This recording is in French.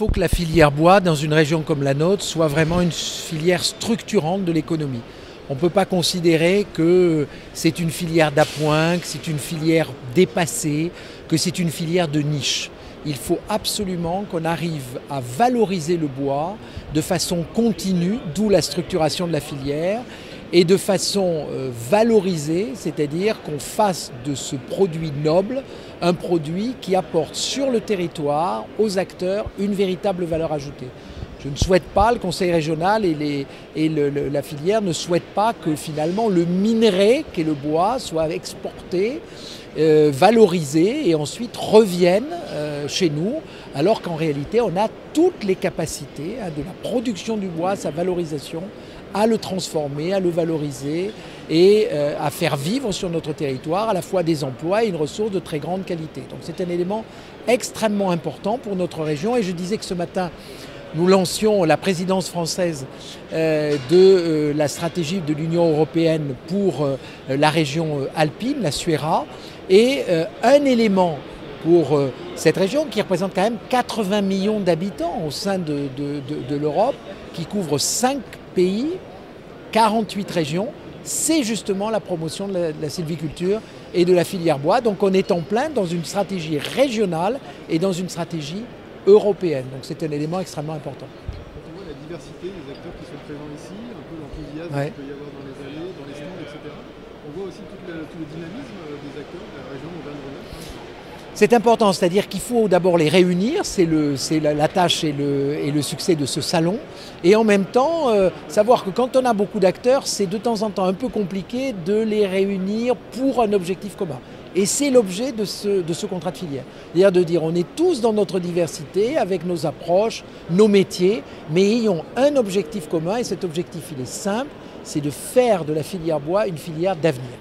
faut que la filière bois, dans une région comme la nôtre, soit vraiment une filière structurante de l'économie. On ne peut pas considérer que c'est une filière d'appoint, que c'est une filière dépassée, que c'est une filière de niche. Il faut absolument qu'on arrive à valoriser le bois de façon continue, d'où la structuration de la filière, et de façon valorisée, c'est-à-dire qu'on fasse de ce produit noble un produit qui apporte sur le territoire, aux acteurs, une véritable valeur ajoutée. Je ne souhaite pas, le Conseil régional et la filière ne souhaitent pas que finalement le minerai qu'est le bois soit exporté, valorisé et ensuite revienne chez nous, alors qu'en réalité on a toutes les capacités de la production du bois, sa valorisation, à le transformer, à le valoriser et à faire vivre sur notre territoire à la fois des emplois et une ressource de très grande qualité. Donc c'est un élément extrêmement important pour notre région et je disais que ce matin nous lancions la présidence française de la stratégie de l'Union européenne pour la région alpine, la SUERA, et un élément pour cette région qui représente quand même 80 millions d'habitants au sein de l'Europe, qui couvre 5 pays, 48 régions, c'est justement la promotion de la sylviculture et de la filière bois. Donc on est en plein dans une stratégie régionale et dans une stratégie européenne. Donc c'est un élément extrêmement important. Quand on voit la diversité des acteurs qui sont présents ici, un peu l'enthousiasme qu'il peut y avoir dans les allées, dans les stands, etc., on voit aussi tout le dynamisme des acteurs de la région Auvergne-Rhône-Alpes. C'est important, c'est-à-dire qu'il faut d'abord les réunir, c'est la tâche et le succès de ce salon, et en même temps savoir que quand on a beaucoup d'acteurs, c'est de temps en temps un peu compliqué de les réunir pour un objectif commun. Et c'est l'objet de ce contrat de filière. C'est-à-dire de dire on est tous dans notre diversité, avec nos approches, nos métiers, mais ayons un objectif commun, et cet objectif il est simple, c'est de faire de la filière bois une filière d'avenir.